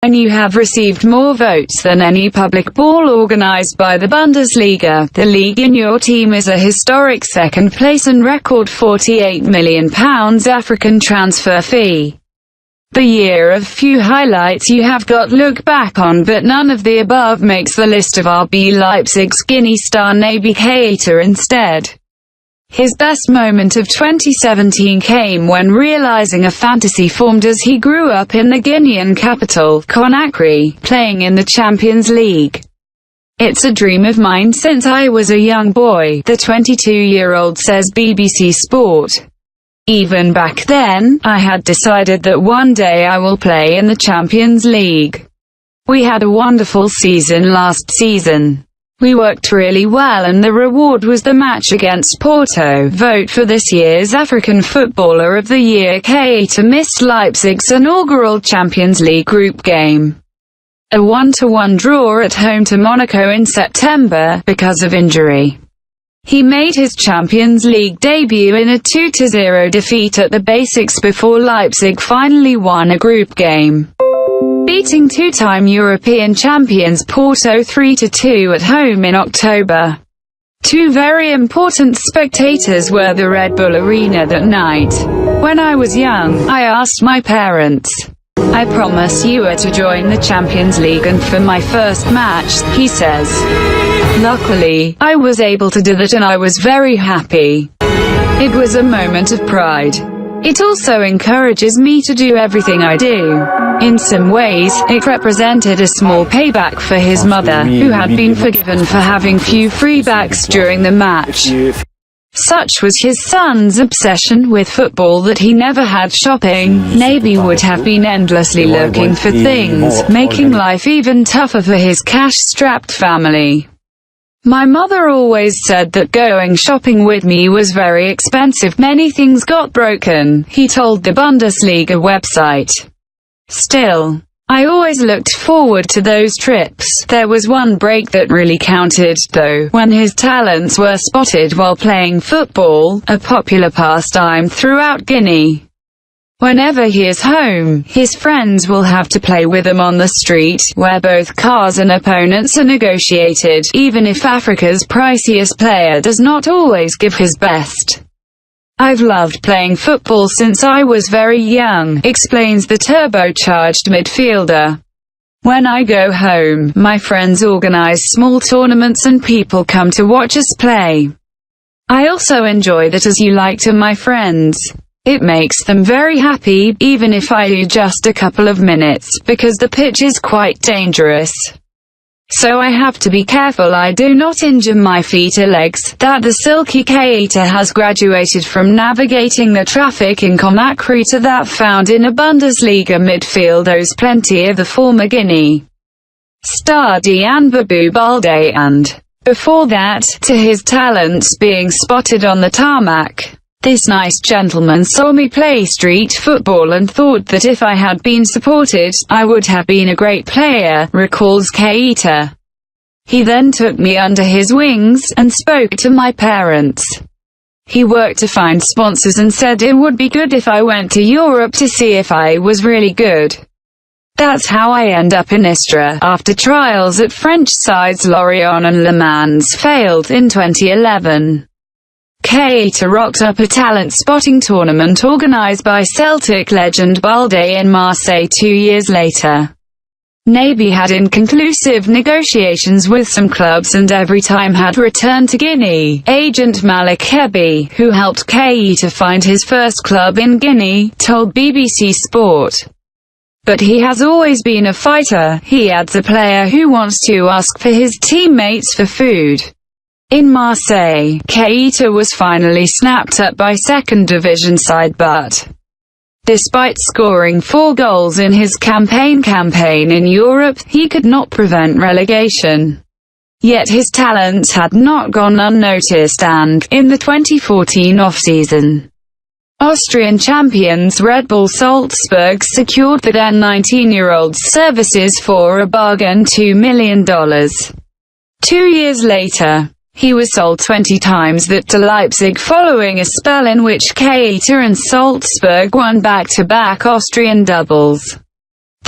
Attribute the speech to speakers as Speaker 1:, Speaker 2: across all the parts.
Speaker 1: and you have received more votes than any public ball organized by the Bundesliga. The league in your team is a historic second place and record £48 million African transfer fee. The year of few highlights you have got look back on, but none of the above makes the list of RB Leipzig's Guinea star Naby Keita instead. His best moment of 2017 came when realizing a fantasy formed as he grew up in the Guinean capital, Conakry, playing in the Champions League. "It's a dream of mine since I was a young boy," the 22-year-old says BBC Sport. "Even back then, I had decided that one day I will play in the Champions League. We had a wonderful season last season. We worked really well and the reward was the match against Porto." Vote for this year's African Footballer of the Year. Keita missed Leipzig's inaugural Champions League group game, a 1-1 draw at home to Monaco in September, because of injury. He made his Champions League debut in a 2-0 defeat at the Basics before Leipzig finally won a group game, beating two-time European champions Porto 3-2 at home in October. Two very important spectators were the Red Bull Arena that night. "When I was young, I asked my parents, I promise you are to join the Champions League, and for my first match," he says. "Luckily, I was able to do that and I was very happy. It was a moment of pride. It also encourages me to do everything I do." In some ways, it represented a small payback for his mother, who had been forgiven for having few freebacks during the match. Such was his son's obsession with football that he never had shopping. Naby would have been endlessly looking for things, making life even tougher for his cash-strapped family. "My mother always said that going shopping with me was very expensive. Many things got broken," he told the Bundesliga website. "Still, I always looked forward to those trips." There was one break that really counted, though, when his talents were spotted while playing football, a popular pastime throughout Guinea. Whenever he is home, his friends will have to play with him on the street, where both cars and opponents are negotiated, even if Africa's priciest player does not always give his best. "I've loved playing football since I was very young," explains the turbocharged midfielder. "When I go home, my friends organize small tournaments and people come to watch us play. I also enjoy that, as you like to my friends. It makes them very happy, even if I do just a couple of minutes, because the pitch is quite dangerous. So I have to be careful I do not injure my feet or legs." That the silky Keita has graduated from navigating the traffic in Conakry to that found in a Bundesliga midfield owes plenty of the former Guinea star Dian Babu Balde and, before that, to his talents being spotted on the tarmac. "This nice gentleman saw me play street football and thought that if I had been supported, I would have been a great player," recalls Keita. "He then took me under his wings, and spoke to my parents. He worked to find sponsors and said it would be good if I went to Europe to see if I was really good. That's how I end up in Istres." After trials at French sides Lorient and Le Mans failed in 2011. Keita rocked up a talent spotting tournament organized by Celtic legend Balde in Marseille 2 years later. Naby had inconclusive negotiations with some clubs and every time had returned to Guinea. Agent Malik Hebi, who helped Keita find his first club in Guinea, told BBC Sport. "But he has always been a fighter," he adds, "a player who wants to ask for his teammates for food." In Marseille, Keita was finally snapped up by second division side but, despite scoring 4 goals in his campaign in Europe, he could not prevent relegation. Yet his talents had not gone unnoticed and, in the 2014 off-season, Austrian champions Red Bull Salzburg secured the then 19-year-old's services for a bargain $2 million. 2 years later, he was sold 20 times that to Leipzig following a spell in which Keita and Salzburg won back-to-back Austrian doubles.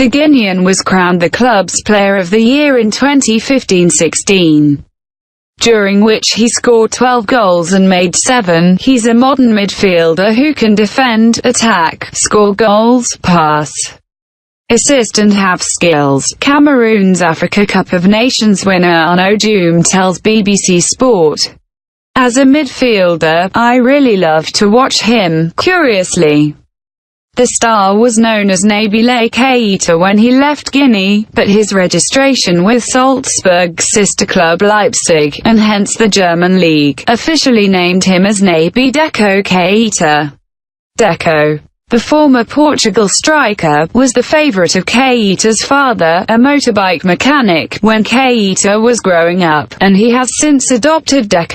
Speaker 1: The Guinean was crowned the club's Player of the Year in 2015-16. During which he scored 12 goals and made 7. He's a modern midfielder who can defend, attack, score goals, pass, assist and have skills. Cameroon's Africa Cup of Nations winner Arnaud Djoum tells BBC Sport, "As a midfielder, I really love to watch him, curiously. The star was known as Naby Keita when he left Guinea, but his registration with Salzburg's sister club Leipzig, and hence the German league, officially named him as Naby Keita. Deco, the former Portugal striker, was the favourite of Keita's father, a motorbike mechanic, when Keita was growing up, and he has since adopted Deco.